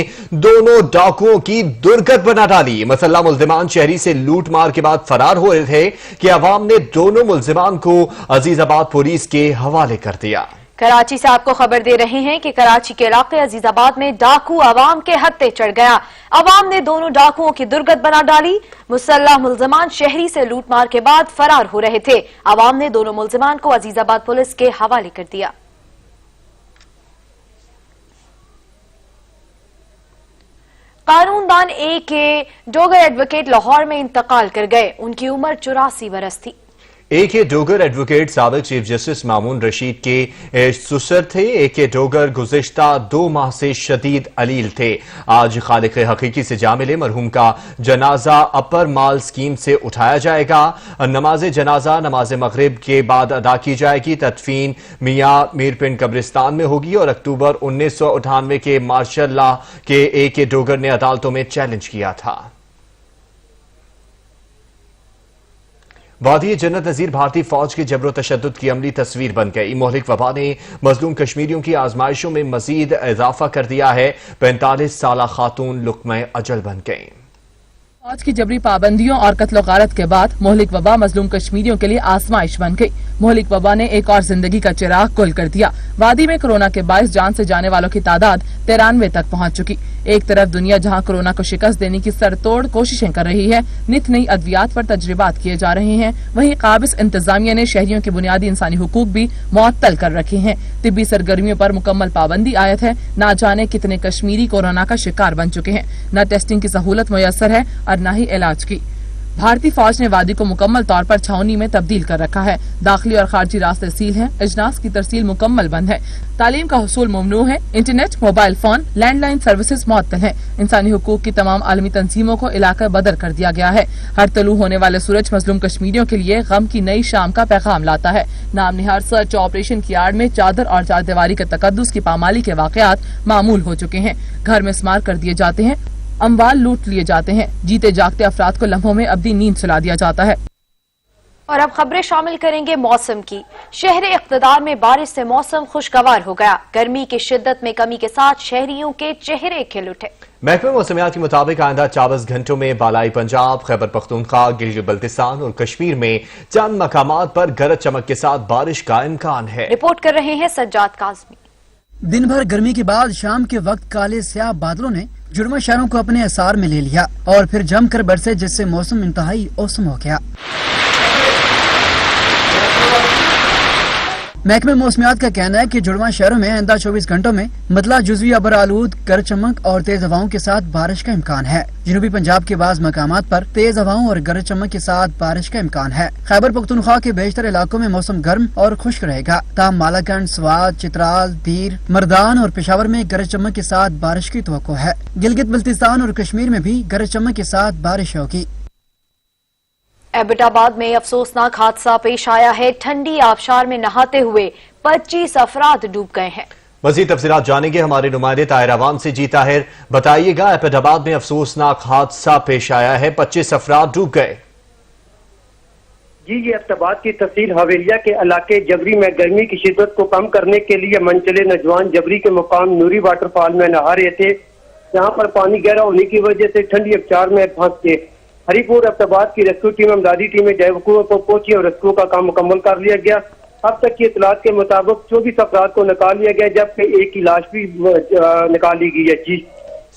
دونوں ڈاکوؤں کی درگت بنا ڈالی۔ مسلح ملزمان شہری سے لوٹ مار کے بعد فرار ہو رہے تھے کہ عوام نے دونوں ملزمان کو عزیز آباد پولیس کے حوالے کر دیا۔ کراچی سے آپ کو خبر دے رہے ہیں کہ کراچی کے علاقے عزیز آباد میں ڈاکو عوام کے ہتھے چڑھ گیا۔ عوام نے دونوں ڈاکوؤں کی درگت بنا ڈالی۔ مسلح ملزمان شہری سے لوٹ مار کے بعد فرار ہو رہے تھے۔ عوام نے دونوں ملزمان کو عزیز آباد پولیس کے حوالے کر دیا۔ قانون دان اے کے ڈوگر ایڈوکیٹ لاہور میں انتقال کر گئے۔ ان کی عمر 84 برس تھی۔ اے کے ڈوگر ایڈوکیٹ سابق چیف جسٹس مامون رشید کے سسر تھے۔ اے کے ڈوگر گزشتہ 2 ماہ سے شدید علیل تھے۔ آج خالق حقیقی سے جا ملے۔ مرحوم کا جنازہ اپر مال سکیم سے اٹھایا جائے گا۔ نماز جنازہ نماز مغرب کے بعد ادا کی جائے گی۔ تدفین میاں میر پنڈ قبرستان میں ہوگی اور اکتوبر 1998 کے مارشل لا کے اے کے ڈوگر نے عدالتوں میں چیلنج کیا تھا۔ وادی جنت نذیر بھارتی فوج کے جبر و تشدد کی عملی تصویر بن گئی۔ مہلک وبا نے مظلوم کشمیریوں کی آزمائشوں میں مزید اضافہ کر دیا ہے۔ 45 سالہ خاتون لقمہ اجل بن گئیں۔ फौज की जबरी पाबंदियों और कत्ल गारत के बाद मोहलिक वबा मजलूम कश्मीरियों के लिए आजमाइश बन गई। मोहलिक वबा ने एक और जिंदगी का चिराग गुल कर दिया। वादी में कोरोना के बायस जान से जाने वालों की तादाद 93 तक पहुंच चुकी। एक तरफ दुनिया जहां कोरोना को शिकस्त देने की सरतोड़ कोशिशें कर रही है, नित नई अद्वियात पर तजर्बात किए जा रहे हैं, वहीं काबिज इंतजामिया ने शहरियों के बुनियादी इंसानी हुकूक भी मुअत्तल कर रखे हैं। तिब्बी सरगर्मियों पर मुकम्मल पाबंदी आयत है। ना जाने कितने कश्मीरी कोरोना का शिकार बन चुके हैं। न टेस्टिंग की सहूलत मुयस्सर है और न ही इलाज की। भारतीय फौज ने वादी को मुकम्मल तौर पर छावनी में तब्दील कर रखा है। दाखिली और खारजी रास्ते सील हैं। इजनास की तरसील मुकम्मल बंद है। तालीम का हुसूल ममनू है। Internet, mobile phone, landline services मुअत्तल हैं। इंसानी हुकूक की तमाम आलमी तंजीमों को इलाका बदर कर दिया गया है। हर तलू होने वाले सूरज मजलूम कश्मीरियों के लिए गम की नई शाम का पैगाम लाता है। नाम निहार सर्च ऑपरेशन की आड़ में चादर और चारदीवारी के तकद्दुस की पामाली के वाकयात मामूल हो चुके हैं। घर में स्मार कर दिए जाते हैं, अम्वाल लूट लिए जाते हैं, जीते जागते अफराद को लम्हों में अब्दी नींद सुला दिया जाता है। और अब खबरें शामिल करेंगे मौसम की। शहर इक़्तिदार में बारिश से मौसम खुशगवार हो गया। गर्मी की शिद्दत में कमी के साथ शहरियों के चेहरे खिल उठे। महकमे मौसमियात के मुताबिक आइंदा 24 घंटों में बालाई पंजाब, खैबर पख्तूनख्वा, गिलगित बल्तिस्तान और कश्मीर में चंद मकामात पर गरज चमक के साथ बारिश का इम्कान है। रिपोर्ट कर रहे हैं सज्जाद काज़मी। दिन भर गर्मी के बाद शाम के वक्त काले स्याह बादलों ने जुड़वा शहरों को अपने असार में ले लिया और फिर जमकर बरसे, जिससे मौसम इंतहाई औसम हो गया। महकमे मौसमियात का कहना है कि जुड़वा शहरों में आइंदा 24 घंटों में मतला जुज़वी अबर आलूद, गरज चमक और तेज हवाओं के साथ बारिश का इम्कान है। जनूबी पंजाब के बाज़ मकामात पर तेज हवाओं और गरज चमक के साथ बारिश का इम्कान है। खैबर पख्तूनख्वा के बेशतर इलाकों में मौसम गर्म और खुश्क रहेगा। ताम मालाकंड, स्वात, चित्राल, दीर, मर्दान और पेशावर में गरज चमक के साथ बारिश की तवक्को है। गिलगित बल्तिस्तान और कश्मीर में भी गरज चमक के साथ बारिश होगी। एबटाबाद में अफसोसनाक हादसा पेश आया है। ठंडी आबशार में नहाते हुए 25 अफराद डूब गए हैं। मज़ीद तफसीलात जानेंगे हमारे नुमाइंदे ताहिर अवाम से। जी ताहिर, बताइएगा, एबटाबाद में अफसोसनाक हादसा पेश आया है, 25 अफराद डूब गए। जी, ये एबटाबाद की तहसील हवेलिया के इलाके जबरी में गर्मी की शिद्दत को कम करने के लिए मनचले नौजवान जबरी के मुकाम नूरी वाटरफॉल में नहा रहे थे, जहाँ पर पानी गहरा होने की वजह से ठंडी आबशार में फंस गए। हरीपुर एबटाबाद की रेस्क्यू टीम, अमदादी टीमें जयवकुआ को पहुंची और रेस्क्यू का काम मुकम्मल कर लिया गया। अब तक की इतलात के मुताबिक 24 अफराद को निकाल लिया गया, जबकि एक की लाश भी निकाली गई है। जी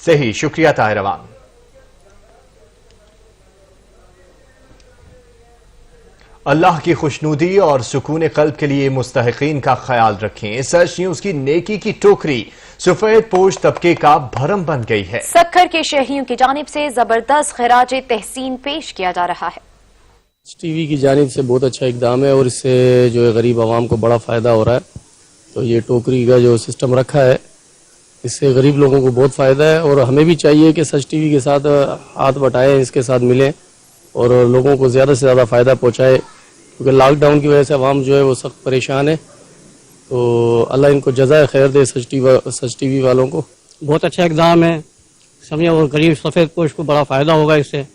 सही, शुक्रिया ताहिर अवाम। अल्लाह की खुशनुदी और सुकून कल्ब के लिए मुस्तहिकीन का ख्याल रखें। सच न्यूज की नेकी की टोकरी सफेद पोश तबके का भरम बन गई है। सक्खर के शहरियों की जानिब से जबरदस्त खराज तहसीन पेश किया जा रहा है। टीवी की जानिब से बहुत अच्छा इकदाम है और इससे जो है गरीब आवाम को बड़ा फायदा हो रहा है। तो ये टोकरी का जो सिस्टम रखा है, इससे गरीब लोगों को बहुत फायदा है और हमें भी चाहिए कि सच टीवी के साथ हाथ बटाएं, इसके साथ मिलें और लोगों को ज़्यादा से ज़्यादा फ़ायदा पहुँचाए, क्योंकि लॉकडाउन की वजह से आवाम जो है वो सख्त परेशान है। तो अल्लाह इनको जज़ाए खैर दे, सच टीवी वालों को। बहुत अच्छा इक़दाम है, समझे, और गरीब सफ़ेद पोश को बड़ा फ़ायदा होगा इससे।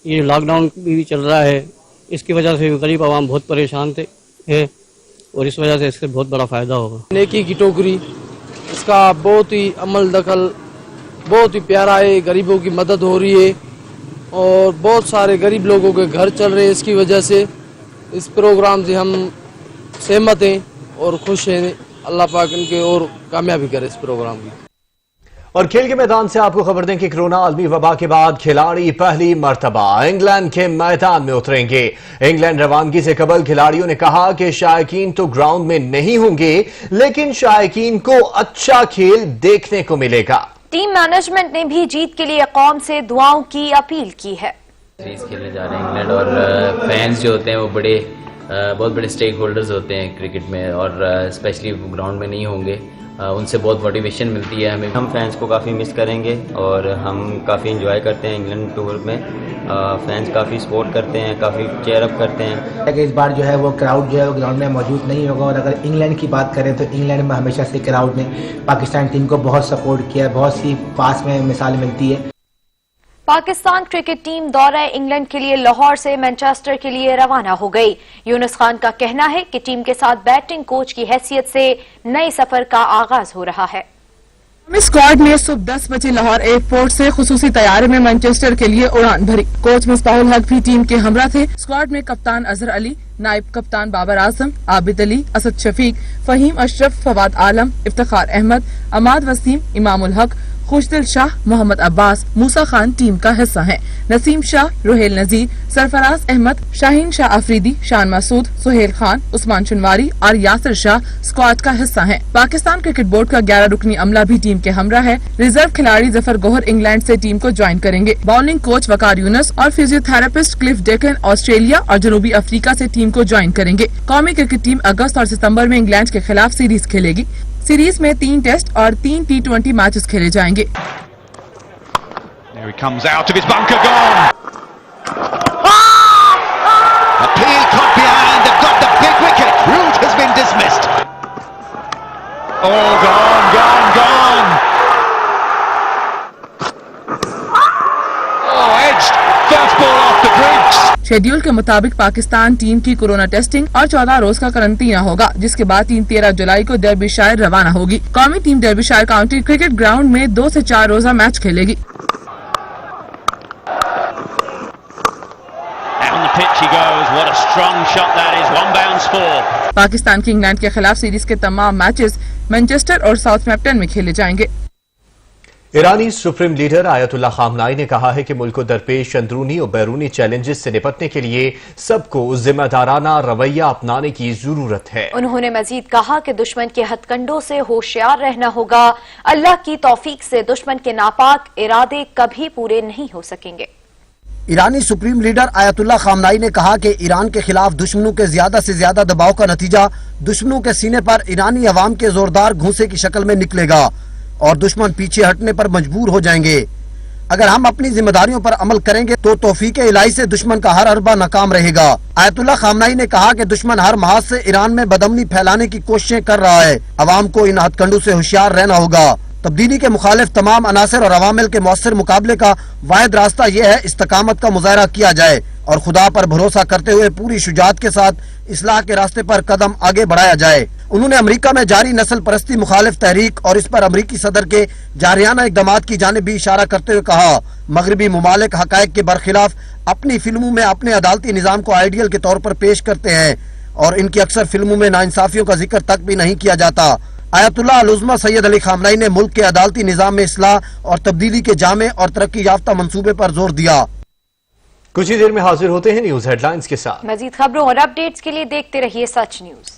ये लॉकडाउन भी चल रहा है, इसकी वजह से गरीब आवाम बहुत परेशान थे और इस वजह से इससे बहुत बड़ा फ़ायदा होगा। नेकी की टोकरी, इसका बहुत ही अमल दखल बहुत ही प्यारा है। गरीबों की मदद हो रही है और बहुत सारे गरीब लोगों के घर चल रहे हैं। इसकी वजह से इस प्रोग्राम से हम सहमत हैं और खुश हैं। अल्लाह पाक इनके और कामयाबी करे इस प्रोग्राम की। और खेल के मैदान से आपको खबर दें कि कोरोना आलमी वबा के बाद खिलाड़ी पहली मर्तबा इंग्लैंड के मैदान में उतरेंगे। इंग्लैंड रवानगी से कबल खिलाड़ियों ने कहा कि शायकीन तो ग्राउंड में नहीं होंगे, लेकिन शायकीन को अच्छा खेल देखने को मिलेगा। टीम मैनेजमेंट ने भी जीत के लिए कौम से दुआओं की अपील की है। सीरीज खेलने जा रहे हैं इंग्लैंड और फैंस जो होते हैं वो बहुत बड़े स्टेक होल्डर्स होते हैं क्रिकेट में, और स्पेशली ग्राउंड में नहीं होंगे, उनसे बहुत मोटिवेशन मिलती है हमें। हम फैंस को काफ़ी मिस करेंगे और हम काफ़ी इंजॉय करते हैं इंग्लैंड टूर में। फैंस काफ़ी सपोर्ट करते हैं, काफ़ी चेयर अप करते हैं। इस बार जो है वो क्राउड जो है वो ग्राउंड में मौजूद नहीं होगा। और अगर इंग्लैंड की बात करें तो इंग्लैंड में हमेशा से क्राउड ने पाकिस्तान टीम को बहुत सपोर्ट किया, बहुत सी पास में मिसाल मिलती है। पाकिस्तान क्रिकेट टीम दौरा इंग्लैंड के लिए लाहौर से मैनचेस्टर के लिए रवाना हो गई। यूनुस खान का कहना है कि टीम के साथ बैटिंग कोच की हैसियत से नए सफर का आगाज हो रहा है। स्क्वाड ने सुबह 10 बजे लाहौर एयरपोर्ट से खुसूसी तैयारी में मैनचेस्टर के लिए उड़ान भरी। कोच मिसबाहुल हक भी टीम के हमरा थे। स्क्वाड में कप्तान अजहर अली, नायब कप्तान बाबर आजम, आबिद अली, असद शफीक, फहीम अशरफ, फवाद आलम, इफ्तिखार अहमद, अमाद वसीम, इमामुल हक, खुशदिल शाह, मोहम्मद अब्बास, मूसा खान टीम का हिस्सा हैं। नसीम शाह, रोहेल नजीर, सरफराज अहमद, शाहीन शाह अफरीदी, शान मासूद, सुहेल खान, उस्मान चुनवारी और यासिर शाह स्क्वाड का हिस्सा हैं। पाकिस्तान क्रिकेट बोर्ड का 11 रुकनी अमला भी टीम के हमरा है। रिजर्व खिलाड़ी जफर गोहर इंग्लैंड से टीम को ज्वाइन करेंगे। बॉलिंग कोच वकार यूनुस और फिजियोथेरेपिस्ट क्लिफ डेकन ऑस्ट्रेलिया और जनूबी अफ्रीका से टीम को ज्वाइन करेंगे। कौमी क्रिकेट टीम अगस्त और सितंबर में इंग्लैंड के खिलाफ सीरीज खेलेगी। सीरीज में 3 टेस्ट और 3 T20 मैचेस खेले जाएंगे। There he comes out of his bunker, gone. Appeal caught behind, they've got the big wicket. Root has been dismissed. Oh, gone, gone, gone. Oh, edged. First ball off the bricks. Schedule के मुताबिक Pakistan team की corona testing और 14 रोज का quarantine होगा, जिसके बाद team 13 जुलाई को Derbyshire रवाना होगी। कौमी team Derbyshire county cricket ground में 2 से 4 रोजा मैच खेलेगी। पाकिस्तान की इंग्लैंड के खिलाफ सीरीज के तमाम मैचेस मैनचेस्टर और साउथहैम्पटन में खेले जाएंगे। ईरानी सुप्रीम लीडर आयतुल्लाह खामनाई ने कहा है कि मुल्क को दरपेश अंदरूनी और बैरूनी चैलेंजेस से निपटने के लिए सबको जिम्मेदाराना रवैया अपनाने की जरूरत है। उन्होंने मजीद कहा कि दुश्मन के हथकंडों से होशियार रहना होगा। अल्लाह की तौफीक से दुश्मन के नापाक इरादे कभी पूरे नहीं हो सकेंगे। ईरानी सुप्रीम लीडर आयतुल्लाह खामनाई ने कहा कि ईरान के खिलाफ दुश्मनों के ज्यादा से ज्यादा दबाव का नतीजा दुश्मनों के सीने पर ईरानी अवाम के जोरदार घूंसे की शक्ल में निकलेगा और दुश्मन पीछे हटने पर मजबूर हो जाएंगे। अगर हम अपनी जिम्मेदारियों पर अमल करेंगे तो तौफीक इलाही से दुश्मन का हर हरबा नाकाम रहेगा। आयतुल्लाह खामनाई ने कहा कि दुश्मन हर महाज से ईरान में बदअमनी फैलाने की कोशिशें कर रहा है। अवाम को इन हथकंडों से होशियार रहना होगा। तब्दीली के मुखालिफ तमाम अनासर और अवामिल के मौसर मुकाबले का वाहिद रास्ता यह है इस्तकामत का मुजाहरा किया जाए और खुदा पर भरोसा करते हुए पूरी शुजात के साथ इस्लाह के रास्ते पर कदम आगे बढ़ाया जाए। उन्होंने अमेरिका में जारी नस्ल परस्ती मुखालिफ तहरीक और इस पर अमरीकी सदर के जारियाना इकदामात की जानिब भी इशारा करते हुए कहा, मगरबी मुमालिक हकायक के बरखिलाफ अपनी फिल्मों में अपने अदालती निज़ाम को आइडियल के तौर पर पेश करते हैं और इनकी अक्सर फिल्मों में नाइंसाफियों का जिक्र तक भी नहीं किया जाता। आयतुल्लाह अल-उज़्मा सैयद अली खामनाई ने मुल्क के अदालती निज़ाम में इस्लाह और तब्दीली के जामे और तरक्की याफ्ता मंसूबे पर जोर दिया। कुछ ही देर में हाजिर होते हैं न्यूज हेडलाइंस के साथ। मजीद खबरों और अपडेट्स के लिए देखते रहिए सच न्यूज।